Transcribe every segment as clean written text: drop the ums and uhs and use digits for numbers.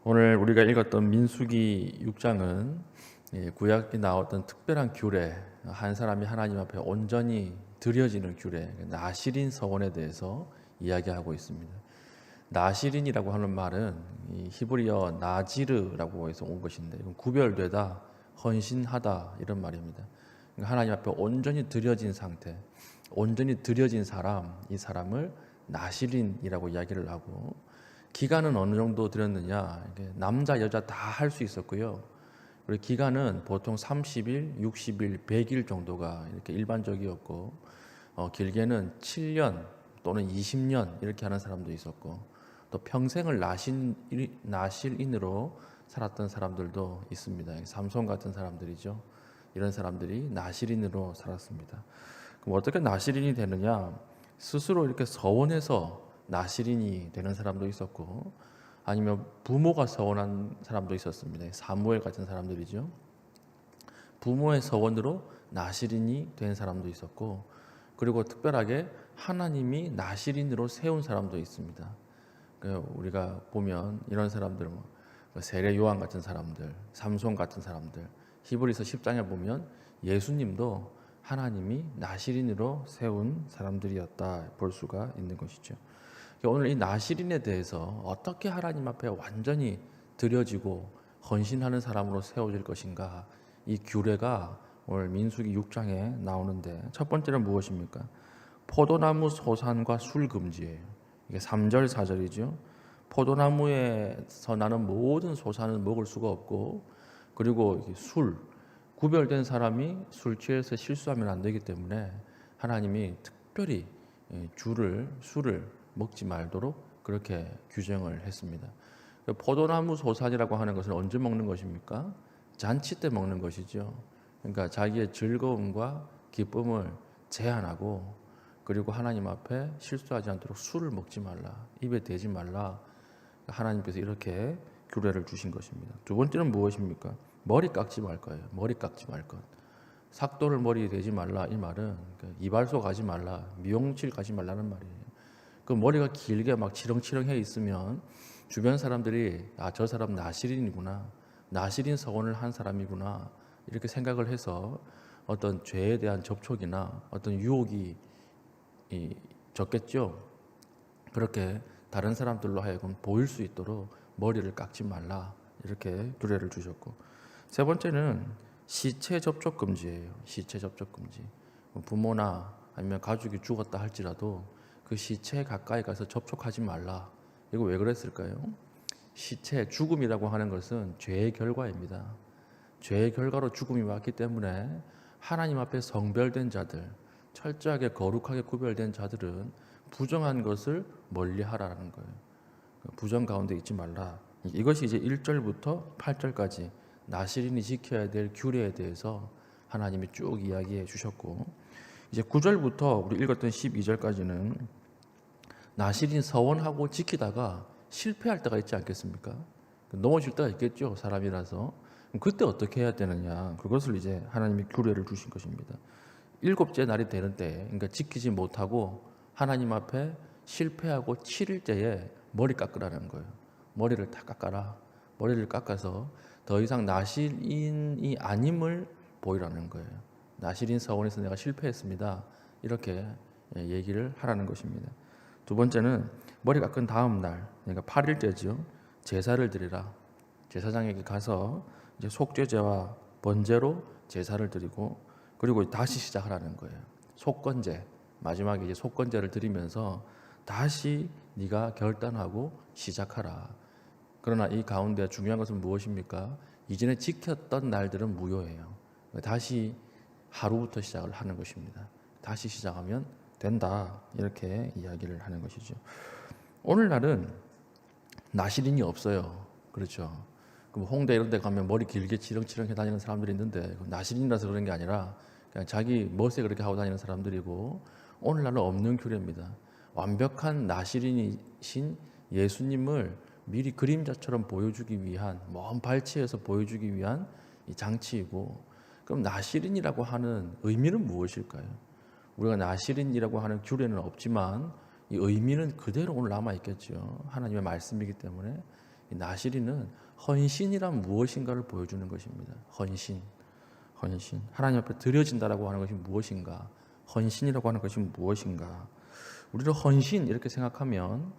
오늘 우리가 읽었던 민수기 6장은 구약에 나왔던 특별한 규례, 한 사람이 하나님 앞에 온전히 드려지는 규례, 나실인 서원에 대해서 이야기하고 있습니다. 나실인이라고 하는 말은 이 히브리어 나지르라고 해서 온 것인데, 이건 구별되다, 헌신하다 이런 말입니다. 그러니까 하나님 앞에 온전히 드려진 상태, 온전히 드려진 사람, 이 사람을 나실인이라고 이야기를 하고, 기간은 어느 정도 드렸느냐, 남자 여자 다 할 수 있었고요. 그리고 기간은 보통 30일, 60일, 100일 정도가 이렇게 일반적이었고, 길게는 7년 또는 20년 이렇게 하는 사람도 있었고, 또 평생을 나실인으로 살았던 사람들도 있습니다. 삼손 같은 사람들이죠. 이런 사람들이 나실인으로 살았습니다. 그럼 어떻게 나실인이 되느냐? 스스로 이렇게 서원해서 나실인이 되는 사람도 있었고, 아니면 부모가 서원한 사람도 있었습니다. 사무엘 같은 사람들이죠. 부모의 서원으로 나실인이 된 사람도 있었고, 그리고 특별하게 하나님이 나실인으로 세운 사람도 있습니다. 우리가 보면 이런 사람들, 세례 요한 같은 사람들, 삼손 같은 사람들, 히브리서 10장에 보면 예수님도 하나님이 나실인으로 세운 사람들이었다 볼 수가 있는 것이죠. 오늘 이 나실인에 대해서 어떻게 하나님 앞에 완전히 드려지고 헌신하는 사람으로 세워질 것인가, 이 규례가 오늘 민수기 6장에 나오는데, 첫 번째는 무엇입니까? 포도나무 소산과 술 금지예요. 이게 3절 4절이죠. 포도나무에서 나는 모든 소산은 먹을 수가 없고, 그리고 술, 구별된 사람이 술 취해서 실수하면 안 되기 때문에 하나님이 특별히 술을 먹지 말도록 그렇게 규정을 했습니다. 포도나무 소산이라고 하는 것은 언제 먹는 것입니까? 잔치 때 먹는 것이죠. 그러니까 자기의 즐거움과 기쁨을 제한하고, 그리고 하나님 앞에 실수하지 않도록 술을 먹지 말라, 입에 대지 말라, 하나님께서 이렇게 규례를 주신 것입니다. 두 번째는 무엇입니까? 머리 깎지 말 거예요. 머리 깎지 말 것. 삭도를 머리에 대지 말라, 이 말은 이발소 가지 말라, 미용실 가지 말라는 말이에요. 그 머리가 길게 막 치렁치렁해 있으면 주변 사람들이 저 사람 나실인이구나, 나실인 서원을 한 사람이구나, 이렇게 생각을 해서 어떤 죄에 대한 접촉이나 어떤 유혹이 적겠죠. 그렇게 다른 사람들로 하여금 보일 수 있도록 머리를 깎지 말라, 이렇게 규례를 주셨고, 세 번째는 시체 접촉 금지예요. 시체 접촉 금지. 부모나 아니면 가족이 죽었다 할지라도 그 시체에 가까이 가서 접촉하지 말라. 이거 왜 그랬을까요? 시체, 죽음이라고 하는 것은 죄의 결과입니다. 죄의 결과로 죽음이 왔기 때문에 하나님 앞에 성별된 자들, 철저하게 거룩하게 구별된 자들은 부정한 것을 멀리하라는 거예요. 부정 가운데 있지 말라. 이것이 이제 1절부터 8절까지 나실인이 지켜야 될 규례에 대해서 하나님이 쭉 이야기해 주셨고, 이제 9절부터 우리 읽었던 12절까지는 나실인 서원하고 지키다가 실패할 때가 있지 않겠습니까? 넘어질 때가 있겠죠, 사람이라서. 그때 어떻게 해야 되느냐, 그것을 이제 하나님이 규례를 주신 것입니다. 7째 날이 되는 때, 그러니까 지키지 못하고 하나님 앞에 실패하고 7일째에 머리 깎으라는 거예요. 머리를 다 깎아라. 머리를 깎아서 더 이상 나실인이 아님을 보이라는 거예요. 나실인 서원에서 내가 실패했습니다, 이렇게 얘기를 하라는 것입니다. 두 번째는 머리 깎은 다음 날, 그러니까 8일째죠. 제사를 드리라. 제사장에게 가서 이제 속죄제와 번제로 제사를 드리고, 그리고 다시 시작하라는 거예요. 속건제, 마지막에 이제 속건제를 드리면서 다시 네가 결단하고 시작하라. 그러나 이 가운데 중요한 것은 무엇입니까? 이전에 지켰던 날들은 무효예요. 다시 하루부터 시작을 하는 것입니다. 다시 시작하면 된다, 이렇게 이야기를 하는 것이죠. 오늘날은 나실인이 없어요. 그렇죠? 그럼 홍대 이런 데 가면 머리 길게 치렁치렁 해 다니는 사람들이 있는데, 나실인이라서 그런 게 아니라 그냥 자기 멋에 그렇게 하고 다니는 사람들이고, 오늘날은 없는 규례입니다. 완벽한 나실인이신 예수님을 미리 그림자처럼 보여주기 위한, 먼 발치에서 보여주기 위한 이 장치이고, 그럼 나실인이라고 하는 의미는 무엇일까요? 우리가 나실인이라고 하는 규례는 없지만 이 의미는 그대로 오늘 남아 있겠죠. 하나님의 말씀이기 때문에 이 나시린은 헌신이란 무엇인가를 보여주는 것입니다. 헌신. 하나님 앞에 드려진다라고 하는 것이 무엇인가? 헌신이라고 하는 것이 무엇인가? 우리는 헌신 이렇게 생각하면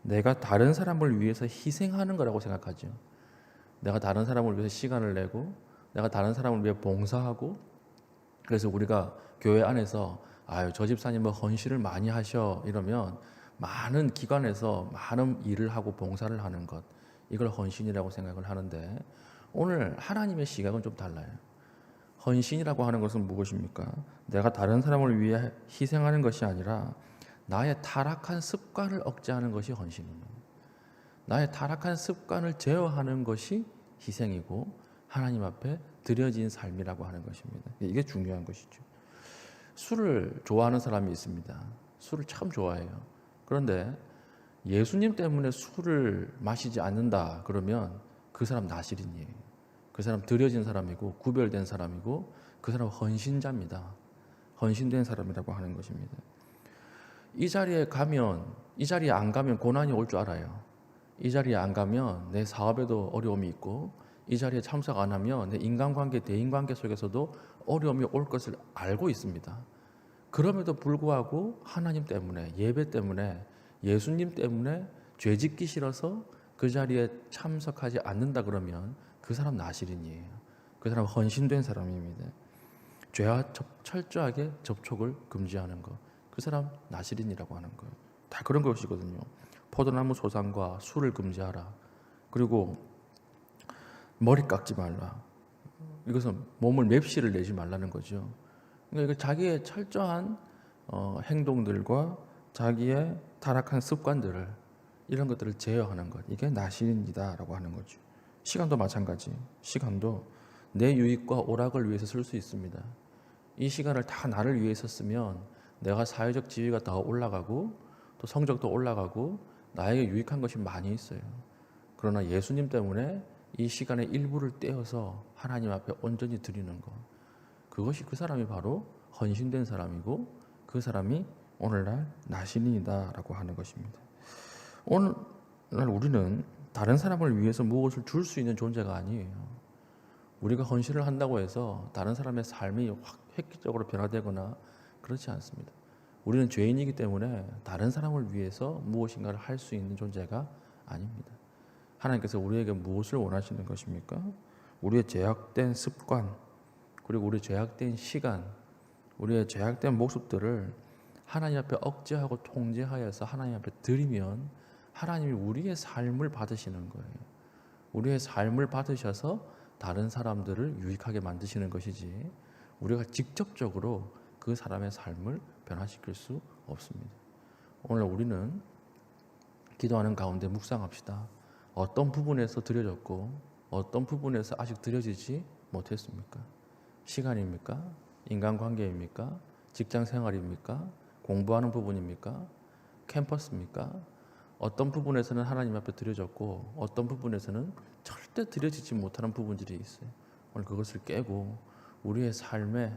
내가 다른 사람을 위해서 희생하는 거라고 생각하죠. 내가 다른 사람을 위해서 시간을 내고 내가 다른 사람을 위해 봉사하고, 그래서 우리가 교회 안에서 저 집사님은 헌신을 많이 하셔 이러면 많은 기관에서 많은 일을 하고 봉사를 하는 것, 이걸 헌신이라고 생각을 하는데 오늘 하나님의 시각은 좀 달라요. 헌신이라고 하는 것은 무엇입니까? 내가 다른 사람을 위해 희생하는 것이 아니라 나의 타락한 습관을 억제하는 것이 헌신입니다. 나의 타락한 습관을 제어하는 것이 희생이고 하나님 앞에 드려진 삶이라고 하는 것입니다. 이게 중요한 것이죠. 술을 좋아하는 사람이 있습니다. 술을 참 좋아해요. 그런데 예수님 때문에 술을 마시지 않는다 그러면 그 사람 나시린이에요. 그 사람 드려진 사람이고 구별된 사람이고 그 사람 헌신자입니다. 헌신된 사람이라고 하는 것입니다. 이 자리에 안 가면 고난이 올 줄 알아요. 이 자리에 안 가면 내 사업에도 어려움이 있고, 이 자리에 참석 안 하면 내 인간관계, 대인관계 속에서도 어려움이 올 것을 알고 있습니다. 그럼에도 불구하고 하나님 때문에, 예배 때문에, 예수님 때문에 죄 짓기 싫어서 그 자리에 참석하지 않는다 그러면 그 사람 나시린이에요. 그 사람 헌신된 사람입니다. 죄와 철저하게 접촉을 금지하는 것, 그 사람 나시린이라고 하는 거예요. 다 그런 것이거든요. 포도나무 소상과 술을 금지하라. 그리고 머리 깎지 말라. 이것은 몸을 맵시를 내지 말라는 거죠. 그러니까 자기의 철저한 행동들과 자기의 타락한 습관들을, 이런 것들을 제어하는 것, 이게 나시린이다라고 하는 거죠. 시간도 마찬가지. 시간도 내 유익과 오락을 위해서 쓸 수 있습니다. 이 시간을 다 나를 위해서 쓰면 내가 사회적 지위가 더 올라가고 또 성적도 올라가고 나에게 유익한 것이 많이 있어요. 그러나 예수님 때문에 이 시간의 일부를 떼어서 하나님 앞에 온전히 드리는 것, 그것이 그 사람이 바로 헌신된 사람이고 그 사람이 오늘날 나시린이다라고 하는 것입니다. 오늘날 우리는 다른 사람을 위해서 무엇을 줄 수 있는 존재가 아니에요. 우리가 헌신을 한다고 해서 다른 사람의 삶이 확 획기적으로 변화되거나 그렇지 않습니다. 우리는 죄인이기 때문에 다른 사람을 위해서 무엇인가를 할 수 있는 존재가 아닙니다. 하나님께서 우리에게 무엇을 원하시는 것입니까? 우리의 죄악된 습관, 그리고 우리의 죄악된 시간, 우리의 죄악된 모습들을 하나님 앞에 억제하고 통제하여서 하나님 앞에 드리면 하나님이 우리의 삶을 받으시는 거예요. 우리의 삶을 받으셔서 다른 사람들을 유익하게 만드시는 것이지 우리가 직접적으로 그 사람의 삶을 변화시킬 수 없습니다. 오늘 우리는 기도하는 가운데 묵상합시다. 어떤 부분에서 드려졌고 어떤 부분에서 아직 드려지지 못했습니까? 시간입니까? 인간관계입니까? 직장생활입니까? 공부하는 부분입니까? 캠퍼스입니까? 어떤 부분에서는 하나님 앞에 드려졌고 어떤 부분에서는 절대 드려지지 못하는 부분들이 있어요. 오늘 그것을 깨고 우리의 삶의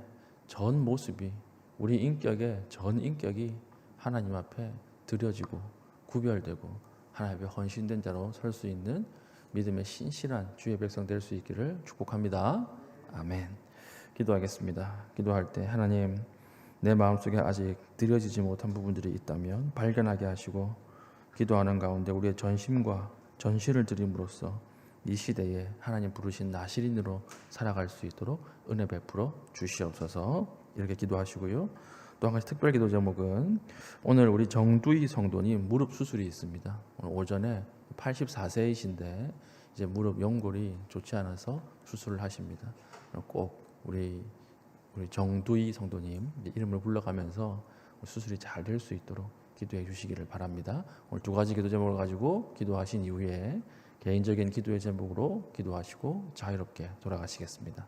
전 모습이, 우리 인격의 전 인격이 하나님 앞에 드려지고 구별되고 하나님 앞에 헌신된 자로 설 수 있는 믿음의 신실한 주의 백성 될 수 있기를 축복합니다. 아멘. 기도하겠습니다. 기도할 때 하나님, 내 마음속에 아직 드려지지 못한 부분들이 있다면 발견하게 하시고 기도하는 가운데 우리의 전심과 전시를 드림으로써 이 시대에 하나님 부르신 나시린으로 살아갈 수 있도록 은혜 베풀어 주시옵소서. 이렇게 기도하시고요. 또 한 가지 특별 기도 제목은 오늘 우리 정두희 성도님 무릎 수술이 있습니다. 오늘 오전에 84세이신데 이제 무릎 연골이 좋지 않아서 수술을 하십니다. 꼭 우리 정두희 성도님 이름을 불러가면서 수술이 잘 될 수 있도록 기도해 주시기를 바랍니다. 오늘 두 가지 기도 제목을 가지고 기도하신 이후에 개인적인 기도의 제목으로 기도하시고 자유롭게 돌아가시겠습니다.